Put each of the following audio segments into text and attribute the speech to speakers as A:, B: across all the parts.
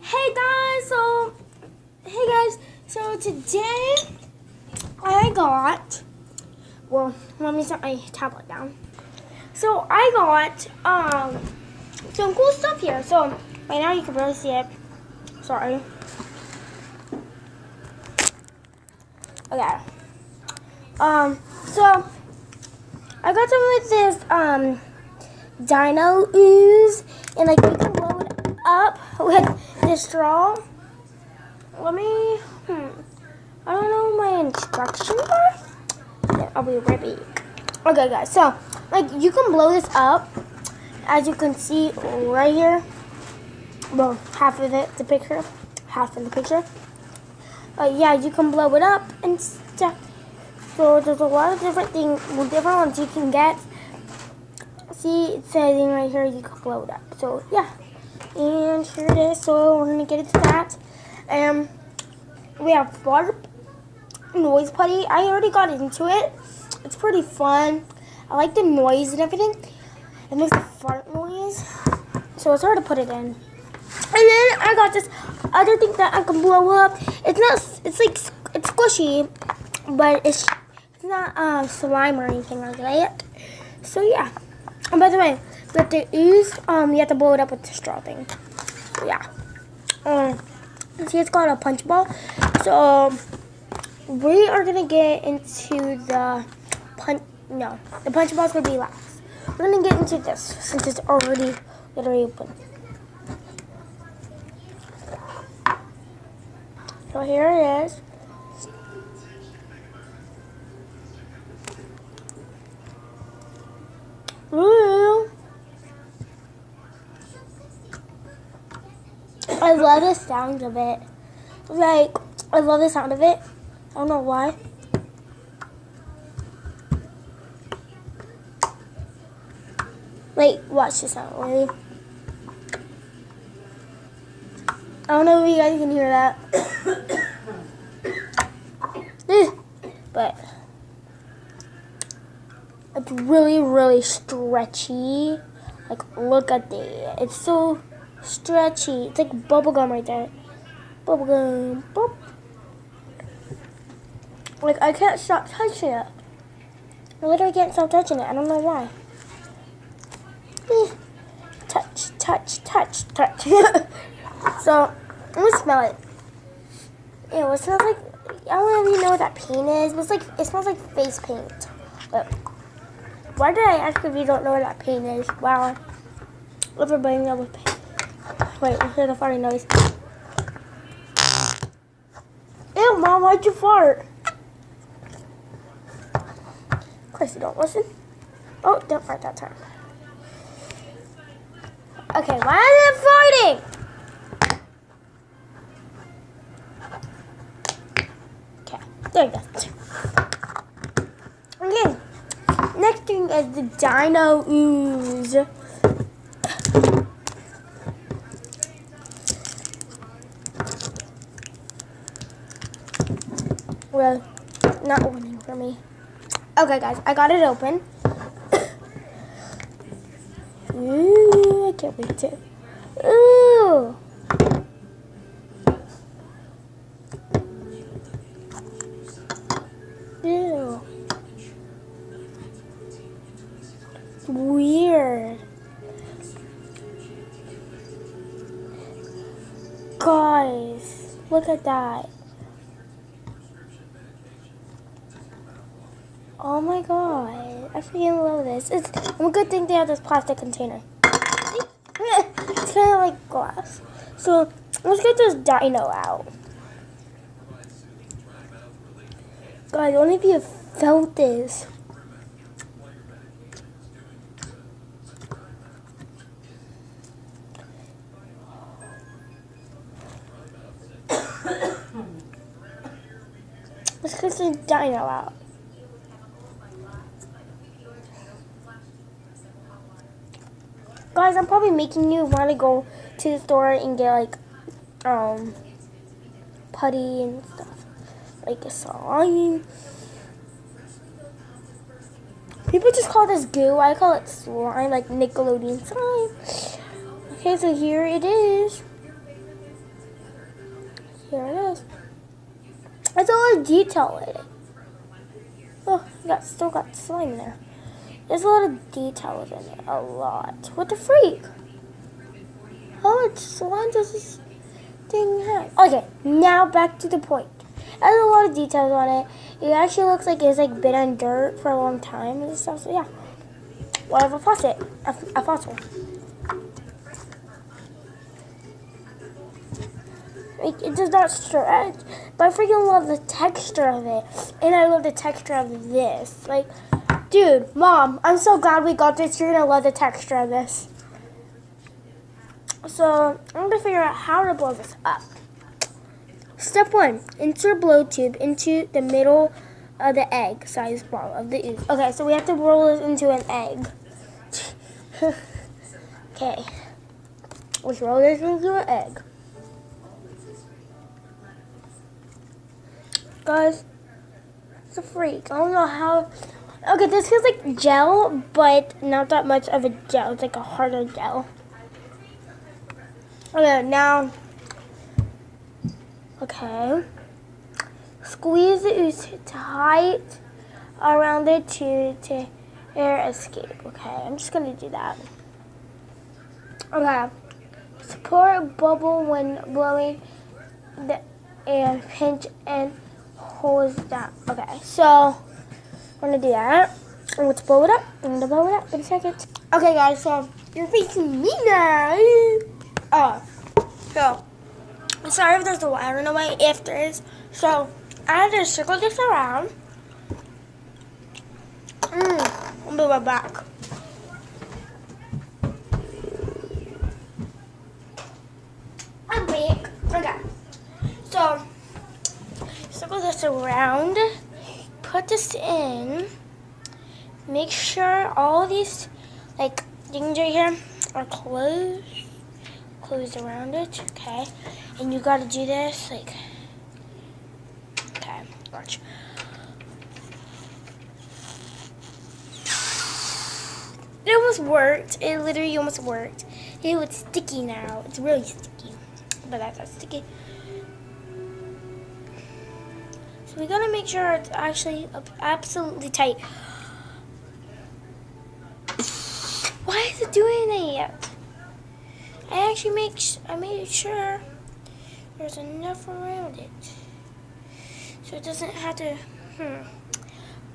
A: Hey guys, so today I got, well, let me set my tablet down. So I got some cool stuff here. So right now you can barely see it. Sorry. Okay. So I got some of this dino ooze, and like you can blow it up with this straw. Let me, I don't know my instructions are. Yeah, I'll be right back. Okay guys, so like you can blow this up, as you can see right here. Well, half of it, the picture, half in the picture. Yeah, you can blow it up and stuff. So there's a lot of different things, different ones you can get. See, it's saying right here you can blow it up. So yeah, and here it is. So we're gonna get into that. We have fart noise putty. I already got into it. It's pretty fun. I like the noise and everything. It makes a fart noise, so it's hard to put it in. And then I got this other thing that I can blow up. It's like it's squishy, but it's not slime or anything like that. So yeah. And by the way, with the ooze, you have to blow it up with the straw thing. So yeah. See, it's called a punch ball. So we are gonna get into the punch. No, the punch ball's gonna be last. We're gonna get into this since it's already literally open. So here it is. Ooh. I love the sound of it. Like, I love the sound of it. I don't know why. Wait, watch the sound. Ready? I don't know if you guys can hear that. But it's really, really stretchy. Like, look at it. It's so stretchy. It's like bubblegum right there. Bubblegum. Boop. Like, I can't stop touching it. I literally can't stop touching it. I don't know why. Touch, touch, touch, touch. So, I'm gonna smell it. Ew, it smells like, I don't even know what that paint is. It smells like face paint. But why did I ask if you don't know what that paint is? Wow. Everybody knows what paint. Wait, we hear the farting noise. Ew, Mom, why'd you fart? Of course you don't listen. Oh, don't fart that time. Okay, why is it farting? Okay, there you go. Okay, next thing is the dino ooze. Well, not opening for me. Okay, guys, I got it open. Ooh, I can't wait to. Ooh. Ew. Weird. Guys, look at that. Oh my god, I freaking love this. It's a good thing they have this plastic container. It's kind of like glass. So let's get this dino out. Guys, only if you have felt this. Let's get this dino out. Guys, I'm probably making you want to go to the store and get like putty and stuff, like a slime. People just call this goo. I call it slime, like Nickelodeon slime. Okay, so here it is. Here it is. There's a lot of detail in it. Oh, still got slime there. There's a lot of details in it. A lot. What the freak? How much slime does this thing have? Okay, now back to the point. There's a lot of details on it. It actually looks like it's like been on dirt for a long time and stuff. So yeah. Well, I have a faucet. A fossil. It does not stretch, but I freaking love the texture of it. And I love the texture of this. Like, dude, Mom, I'm so glad we got this. You're going to love the texture of this. So, I'm going to figure out how to blow this up. Step 1, insert a blow tube into the middle of the egg size ball of the ooze. Okay, so we have to roll this into an egg. Okay. Let's roll this into an egg. Guys, it's a freak. I don't know how. Okay, this feels like gel, but not that much of a gel. It's like a harder gel. Okay, now. Okay. Squeeze the ooze tight around the tube to air escape. Okay, I'm just gonna do that. Okay. Support bubble when blowing the air. Pinch and hold down. Okay, so I'm gonna do that. I'm going to blow it up. I'm gonna blow it up in a second. Okay, guys, so you're facing me now. So sorry if there's a wire in the way. If there is, so I had to circle this around. I'll be right back. I'm back. Okay, so circle this around, put this in, make sure all these like things right here are closed around it, okay, and you gotta do this like, okay, watch. It almost worked, it literally almost worked. It was sticky now, it's really sticky, but that's not sticky. We gotta make sure it's actually absolutely tight. Why is it doing it yet? I made sure there's enough around it, so it doesn't have to.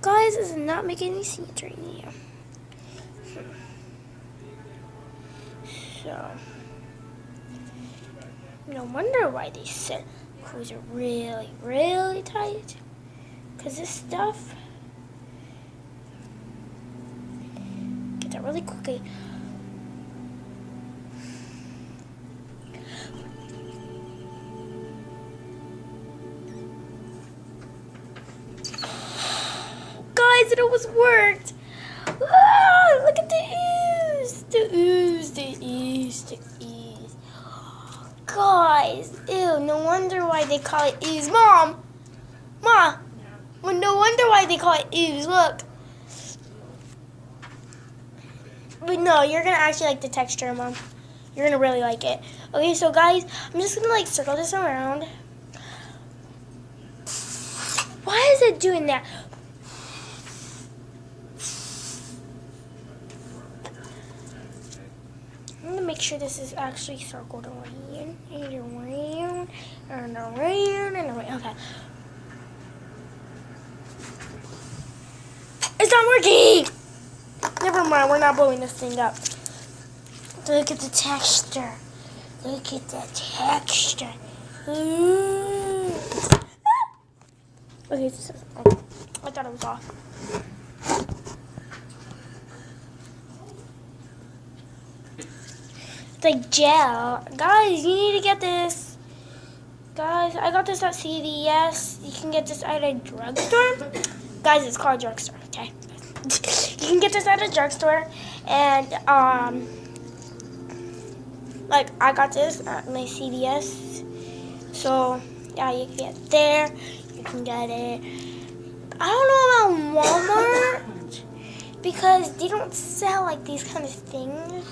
A: Guys, this is not making any sense right now. So, no wonder why they said screws are really, really tight. Because this stuff gets out really quickly. Guys, it almost worked. Ah, look at the ooze. The ooze, the ooze, the ooze. Guys, ew, no wonder why they call it ooze. Mom! Well, no wonder why they call it ooze, look. But no, you're going to actually like the texture, Mom. You're going to really like it. Okay, so guys, I'm just going to like circle this around. Why is it doing that? I'm going to make sure this is actually circled around and around and around and around. Okay. It's not working! Never mind, we're not blowing this thing up. Look at the texture. Look at the texture. Okay, I thought it was off. It's like gel. Guys, you need to get this. Guys, I got this at CVS. You can get this at a drugstore. Guys, it's called a drugstore, okay? You can get this at a drugstore. And, like, I got this at my CVS. So, yeah, you can get it there. You can get it. I don't know about Walmart. Because they don't sell, like, these kind of things.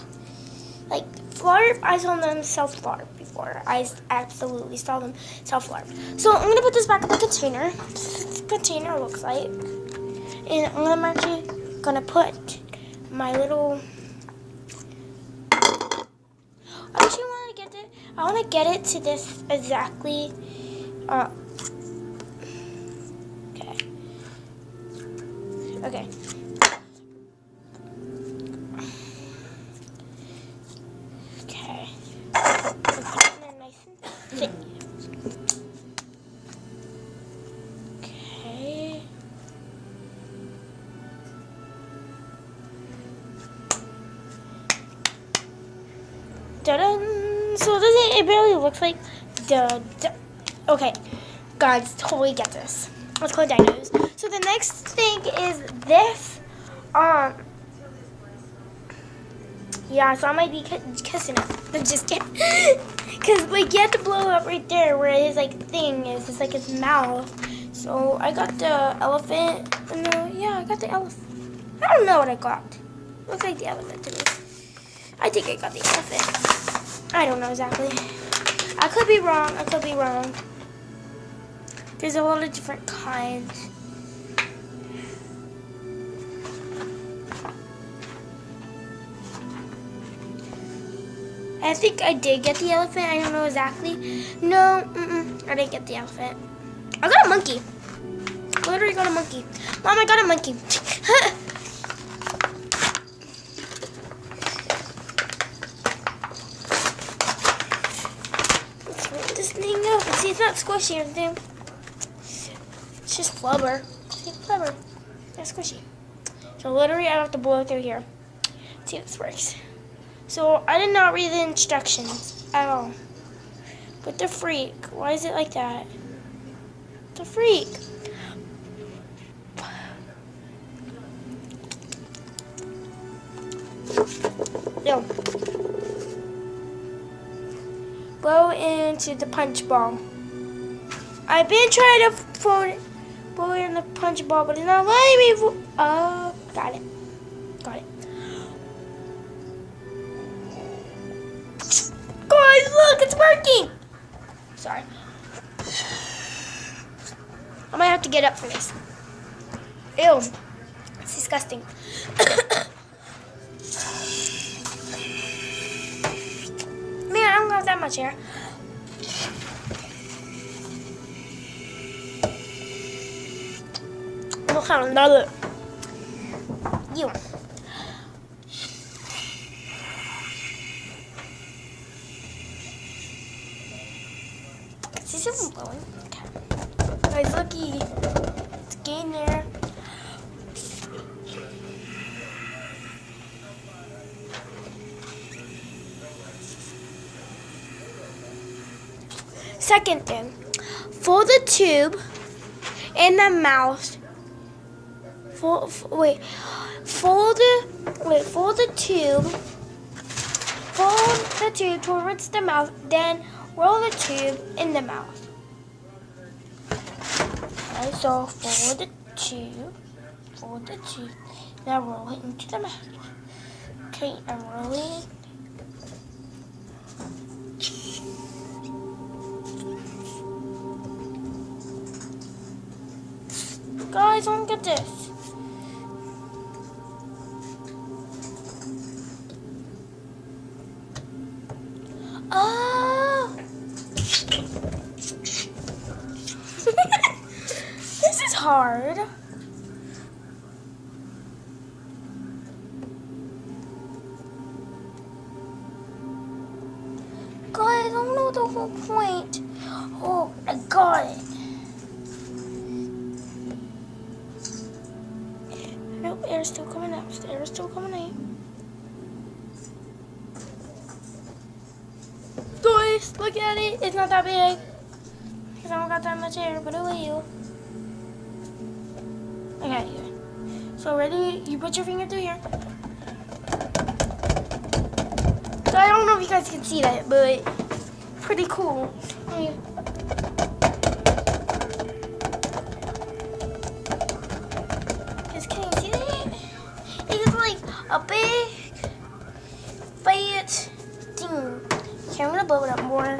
A: Like, Slurp, I saw them self-slurp before. I absolutely saw them self-slurp. So I'm going to put this back in the container. This container looks like. And I'm actually going to put my little... I actually want to get it. I want to get it to this exactly. Okay. Okay. Okay. Put it in there nice and thick. Okay. Da-dun. So it barely looks like okay, guys, totally get this. Let's call it dinos. So the next thing is this. Yeah, so I might be kissing it. I'm just kidding. Cause like you have to blow up right there where his like thing is. It's like his mouth. So I got the elephant. No, yeah, I got the elephant. I don't know what I got. Looks like the elephant to me. I think I got the elephant. I don't know exactly. I could be wrong. I could be wrong. There's a lot of different kinds. I think I did get the elephant. I don't know exactly. No, I didn't get the elephant. I got a monkey. Literally got a monkey. Mom, I got a monkey. See, it's not squishy or anything. It's just flubber. See, flubber. It's squishy. So literally, I have to blow through here. Let's see if this works. So I did not read the instructions at all. But the freak, why is it like that? The freak. No. Blow into the punch ball. I've been trying to blow it in the punch ball, but it's not letting me. Oh, got it. Got it. Guys, look, it's working. Sorry. I might have to get up for this. Ew. It's disgusting. Man, I don't have that much hair. Look how another. You. Is this even blowing? Okay. Guys, looky. It's getting there. Second thing, fold the tube in the mouth. Fold the tube towards the mouth, then roll the tube in the mouth. Okay, so fold the tube, now roll it into the mouth. Okay, I'm rolling. Guys, look at this. Oh! This is hard. Guys, I don't know the whole point. Oh, I got it. Nope, air's still coming out. The air's still coming out. Guys, look at it. It's not that big. Because I don't got that much air, but it will. Okay, here. So ready? You put your finger through here. So I don't know if you guys can see that, but pretty cool. Here. A big fat thing. Okay, I'm gonna blow it up more.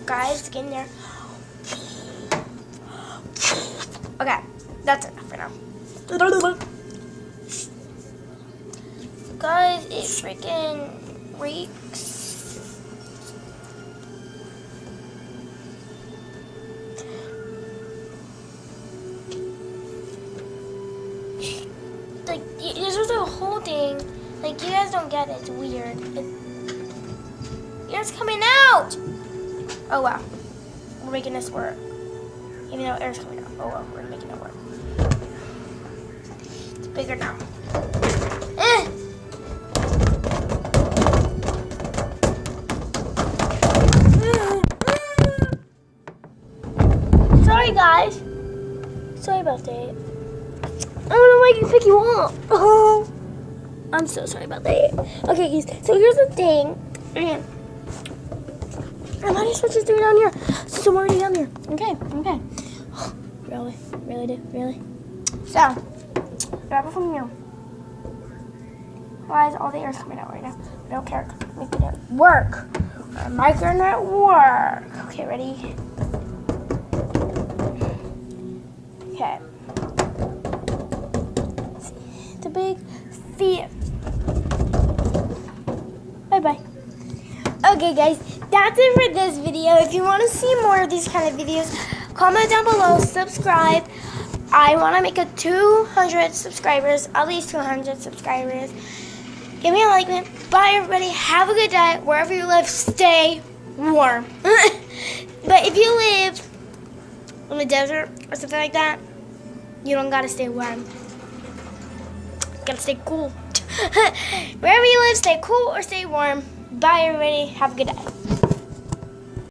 A: Guys, get in there. Okay, that's enough for now. Guys, it freaking reeks. Like, this was a whole thing. Like, you guys don't get it. It's weird. It's coming out! Oh, wow. We're making this work. Even though air's coming out. Oh, well, we're making it work. It's bigger now. Sorry, guys. Sorry about that. I don't know why I can pick you up. Oh, I'm so sorry about that. Okay, guys. So here's the thing. I might as well just do it down here since I'm already down here. Okay. Really? So, grab it from here. Why is all the air coming out right now? I don't care. Make it work. I'm making it work. Okay, ready? Okay. It's a big fear. Bye-bye. Okay, guys, that's it for this video. If you want to see more of these kind of videos, comment down below, subscribe. I want to make a 200 subscribers, at least 200 subscribers. Give me a like, man. Bye, everybody. Have a good day. Wherever you live, stay warm. But if you live in the desert or something like that, you don't got to stay warm. You got to stay cool. Wherever you live, stay cool or stay warm. Bye, everybody. Have a good day.